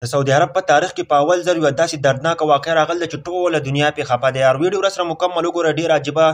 د سعودي عرب په تاریخ کې په اول ځل یوه داسې دردناکه واقعه راغله چې ټوله دنیا پرې خفه دی. یار ویډیو راسره مکمل وګوره، ډېره عجیبه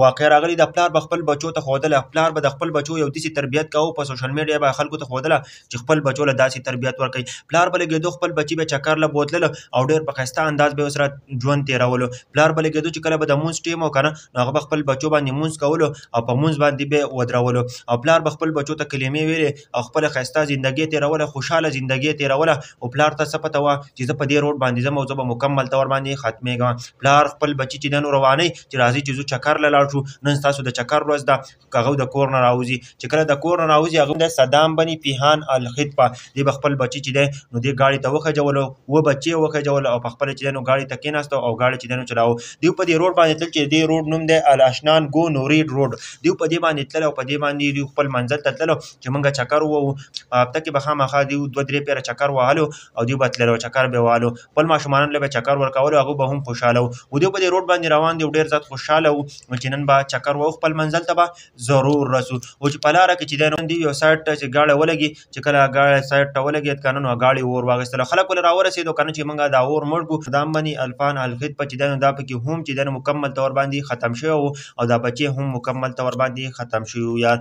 واقعه راغلې ده. پلار به خپل بچو ته ښودله، پلار به د خپل بچو یو داسې تربیت کاوه، په سوشل میډیا به خلکو ته ښودله چې خپل بچو له داسې تربیت ورکوي. پلار به لګېدو خپل بچي به چکر له بوتلله او ډېر په ښایسته انداز به یې ورسره ژوند تېرولو. پلار به لګېدو چې کله به د مونځ ټیم و که نه، نو هغه به خپل بچو باندې مونځ کولو او په مونځ باندې به یې ودرولو. او پلار به خپل بچو ته کلمې ویلې او خپله ښایسته زندګي تېروله، خوشحاله زندګي تېروله. او پلار ته څه پته وه چې زه په دې روډ باندې ځم او زه به مکمل طور باندې ختمېږم. پلار خپل بچي چې دی نو روانوي چې راځئ چې ځو چکر له لاړ شو، نن ستاسو د چکر ورځ ده. هغه د کور نه راوځي، چې کله د کور نه راوځي هغه د صدام بني پیهان الخطبه دی به خپل بچي چې دی نو دې ګاډي ته وخجولو، اووه بچي یې وخجولو او په خپله چې دی نو ګاډي ته کېناستو او ګاډي چې دی نو چلاوه. دوی په دې روډ باندې تلل چې دې روډ نوم دی الاشنان گو نورید روډ. دوی په دې باندې تلل او په دې باندې دوی خپل منزل ته تللو چې موږ چکر ووهو. هفته کې به خامخا دوی دوه درې پیره چکر وهلو او دوی به تلل او چکر به یې وهلو. خپل ماشومانو له به چکر ورکولو، هغوی به هم خوشحاله وو. و دوی په دې روډ باندې روان دي او ډېر زیات خوشحاله وو چې نن به چکر وهو، خپل منزل ته به ضرور رسو. او چې په لاره کې چې دی نو دوی یو سایډ ته چې ګاډی ولګي، چې کله ګاډی سایډ ته ولګېد که نه نو ګاډي اور واخیستله. خلک ولې راورسېدو که نه چې موږ دا اور مړ کړو. صدام بني الفان الخطبه چې دی نو دا پکې هم چې دی نو مکمل طور باندې ختم شوی و او دا بچي هم مکمل طور باندې ختم شوي وو. یار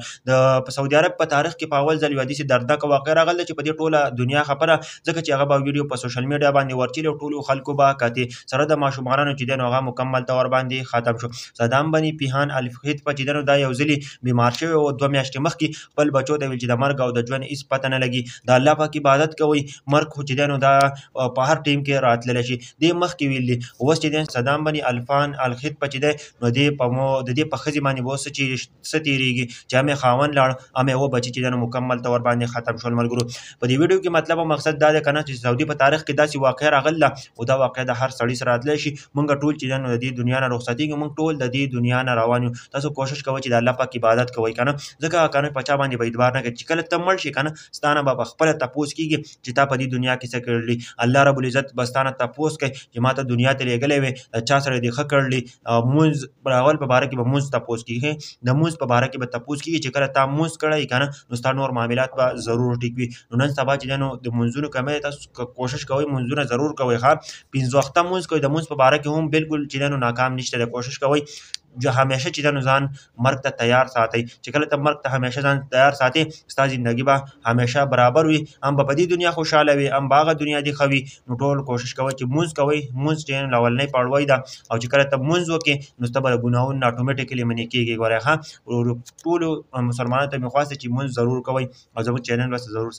په سعودي عرب په تاریخ کې په اول ځل یوه داسې دردناکه واقعه راغله چې په دې ټوله دنیا خبره، ځکه چې هغه به ویډیو په سوشل میډیا باندې ورچلې او ټولو خلکو به کتې، سره د ماشومانو چې دی نو هغه مکمل طور باندې ختم شو. صدام بني پیهان الخطبه چې دی نو دا یو ځلې بیمار شوی و، 2 میاشتې مخکې خپل بچو ته ویل چې د مرګ او د ژوند هېڅ پته نه لګي، د الله پاک عبادت کوئ، مرګ خو چې دی نو دا په هر ټیم کې راتللی شي. دې مخکې ویل دي. اوس چې دی صدام بني الفان الخطبه چې دی نو د دې په ښځې باندې به اوس څه تېرېږي چې هم یې خاوند لاړ، هم یې اووه بچي چې دی نو مکمل طور باندې ختم شول. ملګرو په دې ویډیو کې مطلب او مقصد دا دی که نه چې سعودي په تاریخ کې داسې واقعه راغله او دا واقعه د هر سړي سره راتلی شي. موږ ټول چې دی نو د دې دنیا نه رخصتېږو، موږ ټول د دې دنیا نه روان یو. تاسو کوشش کوئ چې د الله پاک عبادت کوئ که نه، ځکه که نه په چا باندې به اعتبار نه کوي. چې کله ته مړ شي که نه، ستا نه به پخپله تپوس کېږي چې تا په دې دنیا کې څه کړلي. الله رب العزت به ستا نه تپوس کوي چې ما ته دنیا ته لېږلی وې، د چا سره دې ښه کړلي. مونځ راول په باره کې به مونځ تپوس کېږي، د مونځ په باره کې به تپوس کېږي چې کله تا مونځ کړی که نه نو ستا نور معاملات به ضرور ټیک وي. نو نن سبا چې دی نو د مونځونو کمی، تاسو کوشش کوئ مونځونه ضرور کوئ ښه، 5 وخته مونځ کوئ. د مونځ په باره کې هم بالکل چې دی نو ناکام نشته دی. کوشش کوئ همیشه چې دی نو ځان مرګ ته تیار ساتئ. چې کله ته مرګ ته همیشه ځان تیار ساتې، ستا زندګي به همیشه برابر وي، هم به په دې دنیا خوشحاله وي، هم به هغه دنیا دې ښه وي. نو ټول کوشش کوئ چې مونځ کوئ. مونځ چې دی نو اولنۍ پړوی ده او چې کله ته مونځ وکړې نو ته به د ګناهونو نه اټومیټیکلي منې کېږې. ګورئ ښه، ټولو مسلمانانو ته مې خواست دی چې مونځ ضرور کوئ او زموږ چینل به ضرور